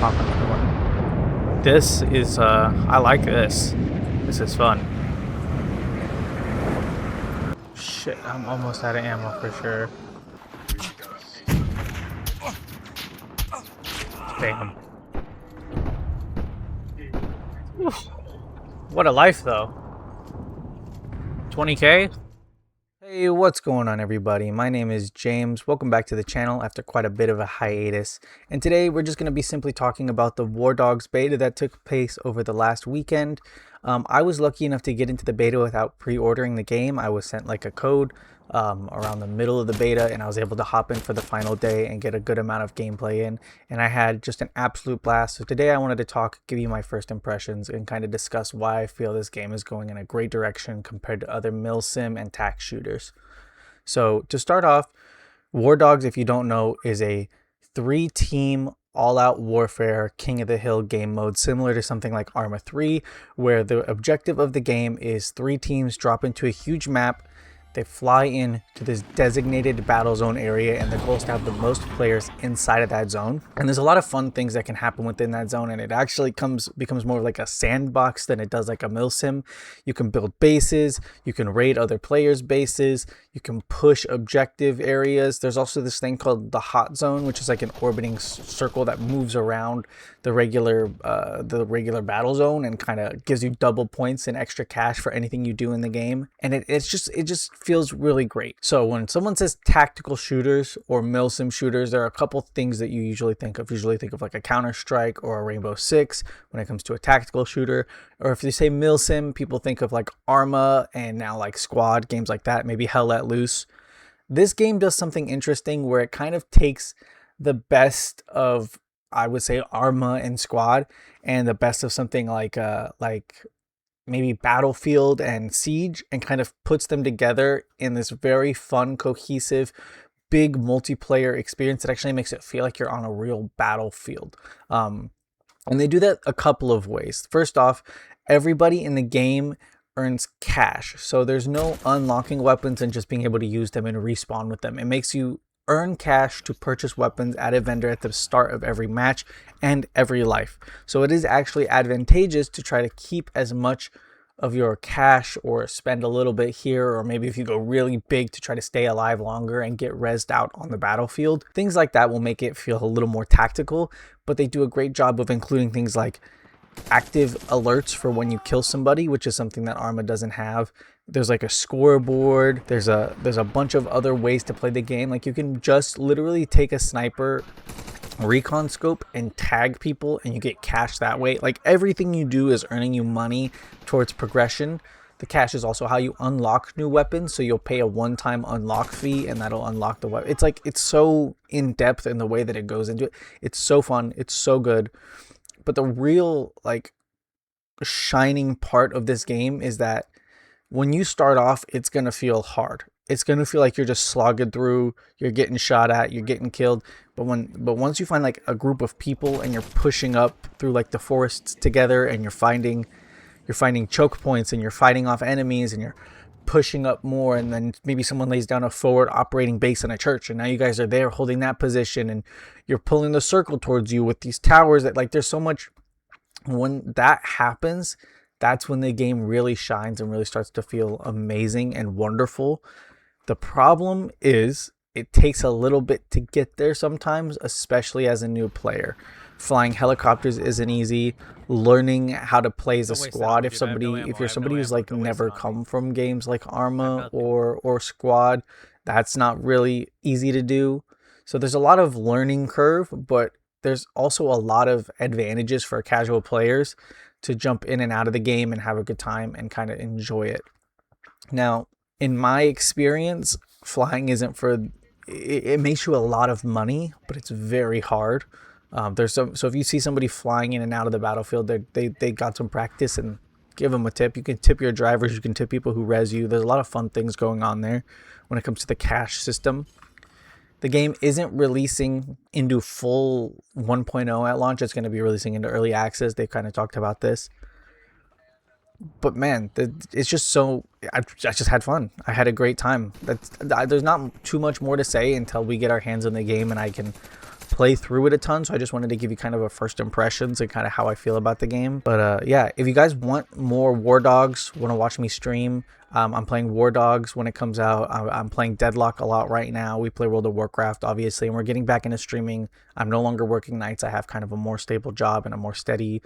pop another one. This is I like this. This is fun. Shit, I'm almost out of ammo for sure. Damn. Oof. What a life though. 20k? Hey, what's going on everybody? My name is James. Welcome back to the channel after quite a bit of a hiatus. And today we're just going to be simply talking about the Wardogs beta that took place over the last weekend. I was lucky enough to get into the beta without pre-ordering the game. I was sent like a code around the middle of the beta, and I was able to hop in for the final day and get a good amount of gameplay in. And I had just an absolute blast. So today I wanted to give you my first impressions and kind of discuss why I feel this game is going in a great direction compared to other milsim and tac shooters. So to start off, Wardogs, if you don't know, is a 3-team all-out warfare king of the hill game mode, similar to something like Arma 3, where the objective of the game is 3 teams drop into a huge map. They fly in to this designated battle zone area, and the goal is to have the most players inside of that zone. And there's a lot of fun things that can happen within that zone, and it actually becomes more like a sandbox than it does like a milsim. You can build bases, you can raid other players' bases, you can push objective areas. There's also this thing called the hot zone, which is like an orbiting circle that moves around the regular battle zone and kind of gives you double points and extra cash for anything you do in the game. And it just feels really great. So when someone says tactical shooters or milsim shooters, there are a couple things that you usually think of. Usually think of like a Counter-Strike or a Rainbow Six when it comes to a tactical shooter. Or if you say milsim, people think of like Arma and now like Squad, games like that, maybe Hell Let Loose. This game does something interesting where it kind of takes the best of, I would say, Arma and Squad, and the best of something like maybe Battlefield and Siege, and kind of puts them together in this very fun, cohesive, big multiplayer experience that actually makes it feel like you're on a real battlefield. And they do that a couple of ways. First off, everybody in the game earns cash. So there's no unlocking weapons and just being able to use them and respawn with them. It makes you earn cash to purchase weapons at a vendor at the start of every match and every life. So it is actually advantageous to try to keep as much of your cash or spend a little bit here, or maybe if you go really big to try to stay alive longer and get rezzed out on the battlefield. Things like that will make it feel a little more tactical, but they do a great job of including things like active alerts for when you kill somebody, which is something that Arma doesn't have. There's like a scoreboard. There's a bunch of other ways to play the game. Like you can just literally take a sniper recon scope and tag people and you get cash that way. Like everything you do is earning you money towards progression. The cash is also how you unlock new weapons, so you'll pay a one-time unlock fee and that'll unlock the weapon. It's so in-depth in the way that it goes into it. It's so fun, it's so good. But the real like shining part of this game is that when you start off, it's going to feel hard. It's going to feel like you're just slogging through, you're getting shot at, you're getting killed. But once you find like a group of people and you're pushing up through like the forests together, and you're finding choke points and you're fighting off enemies and you're pushing up more, and then maybe someone lays down a forward operating base in a church and now you guys are there holding that position and you're pulling the circle towards you with these towers that like there's so much. When that happens, that's when the game really shines and really starts to feel amazing and wonderful. The problem is it takes a little bit to get there sometimes, especially as a new player. Flying helicopters isn't easy. Learning how to play as a squad, if you're somebody who's like never come from games like Arma or Squad, that's not really easy to do. So there's a lot of learning curve, but there's also a lot of advantages for casual players to jump in and out of the game and have a good time and kind of enjoy it. Now, in my experience, flying isn't for... It makes you a lot of money, but it's very hard. So if you see somebody flying in and out of the battlefield, they got some practice, and give them a tip. You can tip your drivers, you can tip people who res you. There's a lot of fun things going on there when it comes to the cash system. The game isn't releasing into full 1.0 at launch. It's going to be releasing into early access. They've kind of talked about this. But man, it's just so... I just had fun. I had a great time. There's not too much more to say until we get our hands on the game and I can play through it a ton, so I just wanted to give you kind of a first impressions and kind of how I feel about the game. But yeah, if you guys want more War Dogs, want to watch me stream, I'm playing War Dogs when it comes out. I'm playing Deadlock a lot right now. We play World of Warcraft, obviously, and we're getting back into streaming. I'm no longer working nights. I have kind of a more stable job and a more steady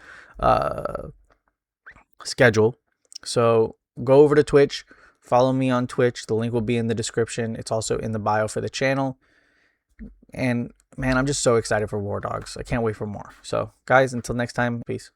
schedule. So go over to Twitch, follow me on Twitch. The link will be in the description. It's also in the bio for the channel. And man, I'm just so excited for War Dogs. I can't wait for more. So guys, until next time, peace.